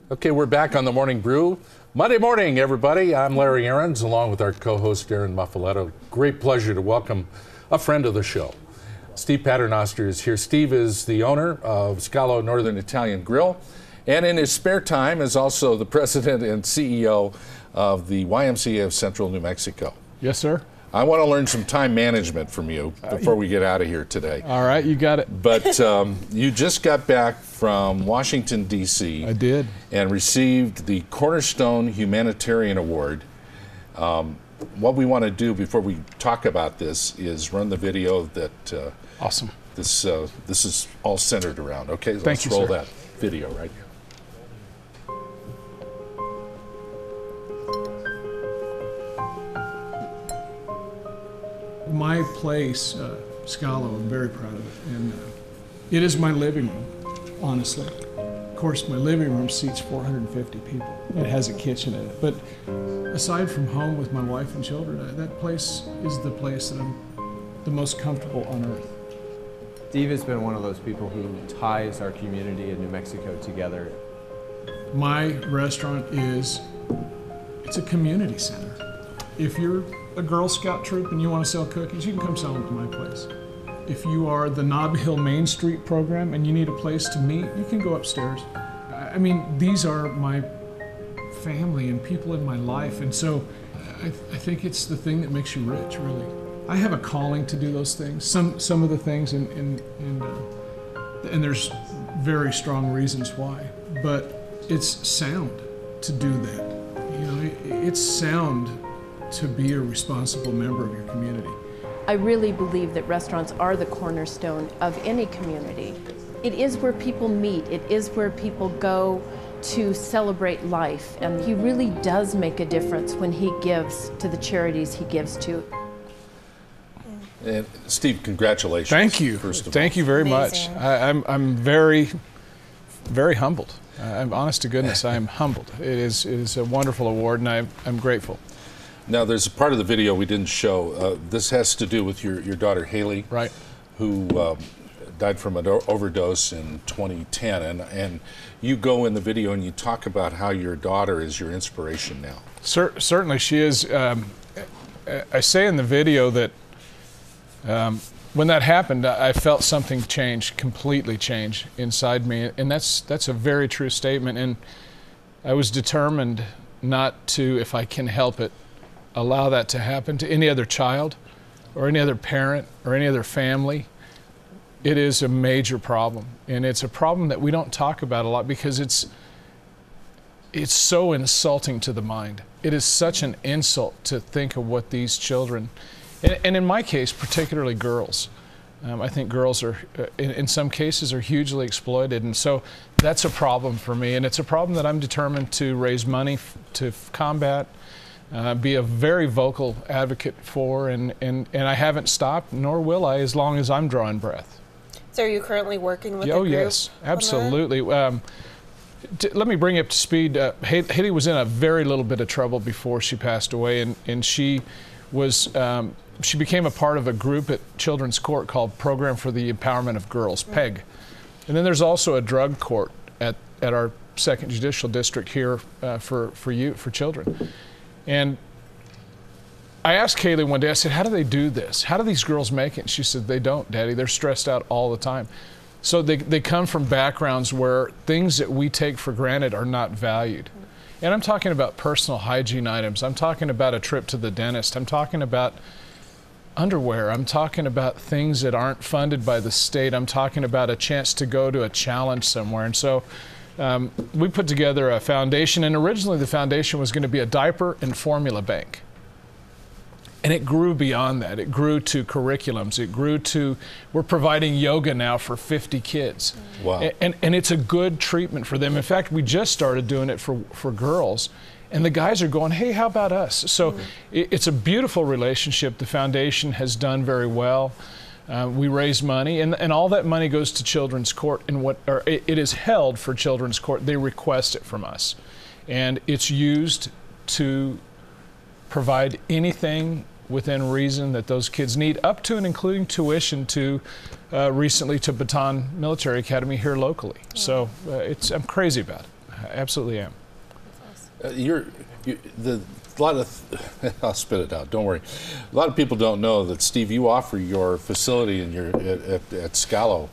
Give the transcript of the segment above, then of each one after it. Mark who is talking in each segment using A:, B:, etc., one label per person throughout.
A: Okay, we're back on the Morning Brew. Monday morning, everybody. I'm Larry Aarons, along with our co-host, Aaron Muffaletto. Great pleasure to welcome a friend of the show. Steve Paternoster is here. Steve is the owner of Scalo Northern Italian Grill, and in his spare time is also the president and CEO of the YMCA of Central New Mexico.
B: Yes, sir.
A: I want to learn some time management from you before we get out of here today.
B: All right, you got it.
A: But you just got back from Washington, D.C.
B: I did.
A: And received the Cornerstone Humanitarian Award. What we want to do before we talk about this is run the video that
B: awesome.
A: This is all centered around. Okay, so
B: Thank
A: let's
B: you,
A: roll
B: sir.
A: that video right here.
B: My place, Scalo, I'm very proud of it, and it is my living room, honestly. Of course, my living room seats 450 people. It has a kitchen in it, but aside from home with my wife and children, that place is the place that I'm the most comfortable on earth.
C: Steve has been one of those people who ties our community in New Mexico together.
B: My restaurant it's a community center. If you're a Girl Scout troop and you want to sell cookies, you can come sell them at my place. If you are the Nob Hill Main Street program and you need a place to meet, you can go upstairs. I mean, these are my family and people in my life, and so I think it's the thing that makes you rich, really. I have a calling to do those things. Some of the things, and there's very strong reasons why, but it's sound to do that. You know, it's sound to be a responsible member of your community.
D: I really believe that restaurants are the cornerstone of any community. It is where people meet. It is where people go to celebrate life. And he really does make a difference when he gives to the charities he gives to.
A: And Steve, congratulations.
B: Thank you.
A: First of all.
B: Thank you very
D: Amazing.
B: much. I'm very, very humbled. I'm honest to goodness, I am humbled. It is a wonderful award, and I'm grateful.
A: Now, there's a part of the video we didn't show. This has to do with your daughter, Haley,
B: Right.
A: who died from an overdose in 2010. And you go in the video and you talk about how your daughter is your inspiration now.
B: Certainly she is. I say in the video that when that happened, I felt something completely change inside me. And that's a very true statement. And I was determined not to, if I can help it, allow that to happen to any other child or any other parent or any other family. It is a major problem, and it's a problem that we don't talk about a lot because it's so insulting to the mind. It is such an insult to think of what these children, and in my case, particularly girls. I think girls are, in some cases, are hugely exploited, and so that's a problem for me, and it's a problem that I'm determined to raise money to combat. Be a very vocal advocate for, and I haven't stopped, nor will I, as long as I'm drawing breath.
E: So are you currently working with
B: Oh,
E: a group?
B: yes, absolutely. Let me bring you up to speed. Haley was in a very little bit of trouble before she passed away, and she became a part of a group at Children's Court called Program for the Empowerment of Girls, PEG. And then there's also a drug court at our 2nd Judicial District here for children. And I asked Kaylee one day, I said, how do they do this? How do these girls make it? And she said, they don't, Daddy. They're stressed out all the time. So they come from backgrounds where things that we take for granted are not valued. And I'm talking about personal hygiene items. I'm talking about a trip to the dentist. I'm talking about underwear. I'm talking about things that aren't funded by the state. I'm talking about a chance to go to a challenge somewhere. And so we put together a foundation, and originally the foundation was going to be a diaper and formula bank. And it grew beyond that. It grew to curriculums. It grew to, we're providing yoga now for 50 kids.
A: Wow.
B: And it's a good treatment for them. In fact, we just started doing it for girls. And the guys are going, hey, how about us? So it's a beautiful relationship. The foundation has done very well. We raise money, and all that money goes to Children's Court, and it is held for Children's Court. They request it from us, and it's used to provide anything within reason that those kids need, up to and including tuition to recently to Baton Military Academy here locally. So I'm crazy about it. I absolutely am.
A: I'll spit it out. Don't worry. A lot of people don't know that, Steve, you offer your facility and at Scalo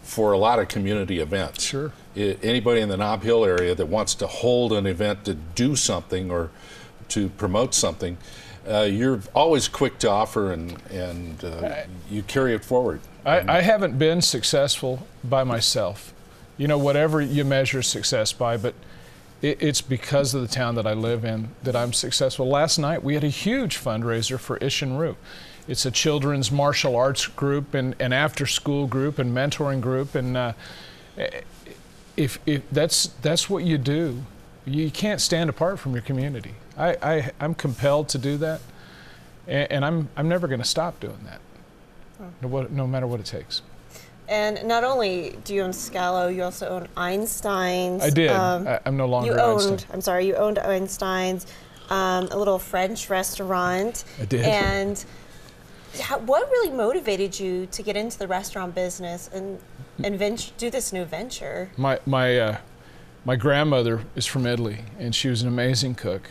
A: for a lot of community events.
B: Sure.
A: Anybody in the Nob Hill area that wants to hold an event to do something or to promote something, you're always quick to offer, and you carry it forward.
B: I haven't been successful by myself. You know, whatever you measure success by, but it's because of the town that I live in that I'm successful. Last night we had a huge fundraiser for Ish and Rue. It's a children's martial arts group and an after-school group and mentoring group, and if that's what you do, you can't stand apart from your community. I'm compelled to do that, and I'm never going to stop doing that, no matter what it takes.
E: And not only do you own Scalo, you also own Einstein's.
B: I did. I'm no longer Einstein.
E: You owned Einstein's, a little French restaurant.
B: I did.
E: And what really motivated you to get into the restaurant business and do this new venture?
B: My grandmother is from Italy, and she was an amazing cook.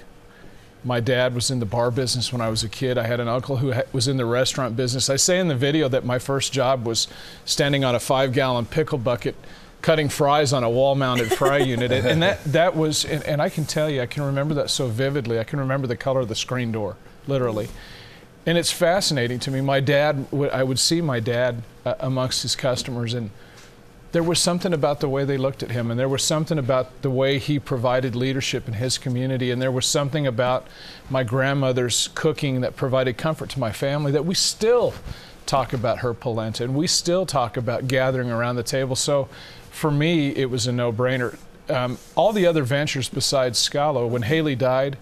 B: My dad was in the bar business when I was a kid. I had an uncle who was in the restaurant business. I say in the video that my first job was standing on a 5-gallon pickle bucket cutting fries on a wall-mounted fry unit. And that was, and I can tell you, I can remember that so vividly. I can remember the color of the screen door, literally. And it's fascinating to me. My dad, I would see my dad amongst his customers, and there was something about the way they looked at him, and there was something about the way he provided leadership in his community, and there was something about my grandmother's cooking that provided comfort to my family, that we still talk about her polenta, and we still talk about gathering around the table. So for me, it was a no-brainer. All the other ventures besides Scalo, when Haley died,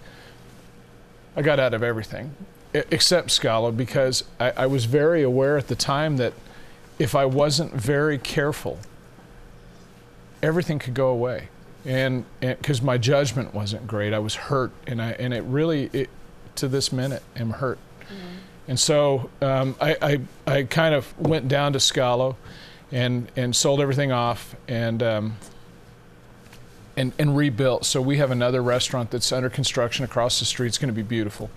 B: I got out of everything except Scalo, because I was very aware at the time that if I wasn't very careful, everything could go away, and because my judgment wasn't great, I was hurt, and it really to this minute am hurt. Mm-hmm. And so I kind of went down to Scalo, and sold everything off, and rebuilt. So we have another restaurant that's under construction across the street. It's going to be beautiful.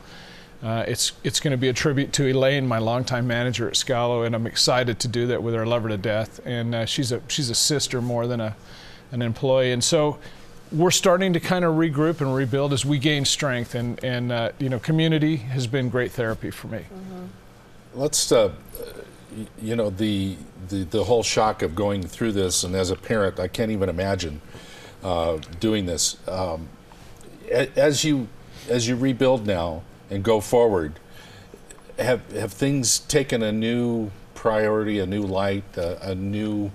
B: It's going to be a tribute to Elaine, my longtime manager at Scalo, and I'm excited to do that with her. I love her to death, and she's a sister more than an employee. And so we're starting to kind of regroup and rebuild as we gain strength, and you know, community has been great therapy for me.
E: Mm-hmm.
A: Let's you know, the whole shock of going through this, and as a parent, I can't even imagine doing this. As you rebuild now and go forward, have things taken a new priority, a new light, a new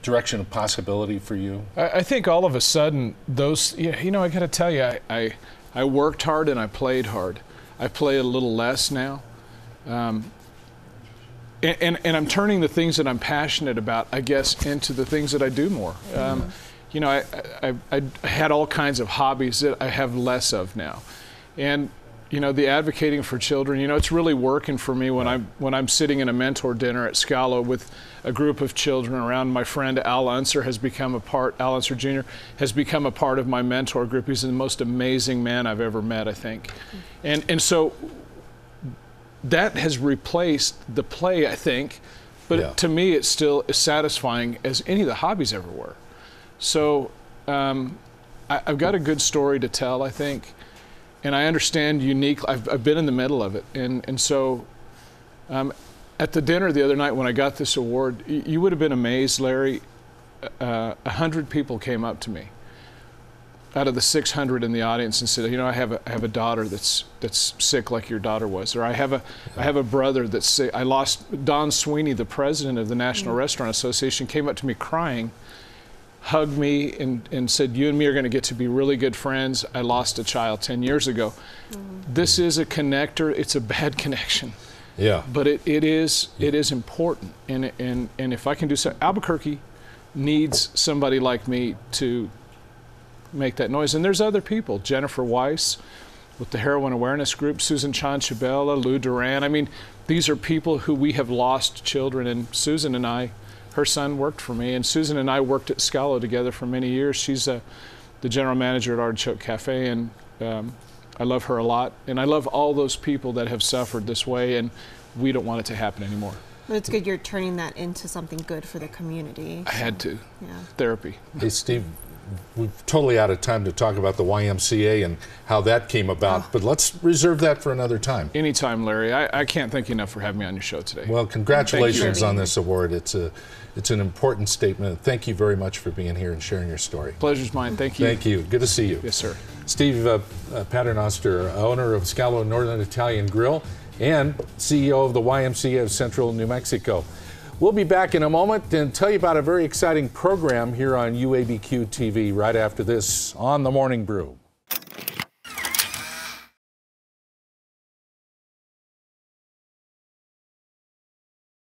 A: direction of possibility for you?
B: I think all of a sudden those, you know, I got to tell you, I worked hard and I played hard. I play a little less now, and I'm turning the things that I'm passionate about, I guess, into the things that I do more. Mm-hmm. You know, I had all kinds of hobbies that I have less of now, and you know, the advocating for children, you know, it's really working for me when I'm sitting in a mentor dinner at Scalo with a group of children around. My friend Al Unser has become Al Unser Jr. has become a part of my mentor group. He's the most amazing man I've ever met, I think. And so that has replaced the play, I think, but to me it's still as satisfying as any of the hobbies ever were. So I've got a good story to tell, I think. And I understand uniquely, I've been in the middle of it. And so at the dinner the other night when I got this award, you would have been amazed, Larry, 100 people came up to me out of the 600 in the audience and said, you know, I have a daughter that's sick like your daughter was, or I have a brother that's sick. I lost Don Sweeney, the president of the National Restaurant Association, came up to me crying, hugged me and said, you and me are going to get to be really good friends. I lost a child 10 years ago. Mm-hmm. This is a connector. It's a bad connection.
A: Yeah.
B: But it is important. And if I can do so, Albuquerque needs somebody like me to make that noise. And there's other people, Jennifer Weiss with the Heroin Awareness Group, Susan Chanchabella, Lou Duran. I mean, these are people who we have lost children, and Susan and I, her son worked for me, and Susan and I worked at Scalo together for many years. She's the general manager at Artichoke Cafe, and I love her a lot, and I love all those people that have suffered this way, and we don't want it to happen anymore.
E: But it's good you're turning that into something good for the community.
B: I had to.
E: Yeah.
A: Therapy. Hey, Steve, we're totally out of time to talk about the YMCA and how that came about, but let's reserve that for another time.
B: Anytime, Larry. I can't thank you enough for having me on your show today.
A: Well, congratulations on this award. It's an important statement. Thank you very much for being here and sharing your story.
B: Pleasure's mine. Thank you.
A: Thank you. Good to see you.
B: Yes, sir.
A: Steve Paternoster, owner of Scalo Northern Italian Grill and CEO of the YMCA of Central New Mexico. We'll be back in a moment and tell you about a very exciting program here on UABQ TV right after this on The Morning Brew.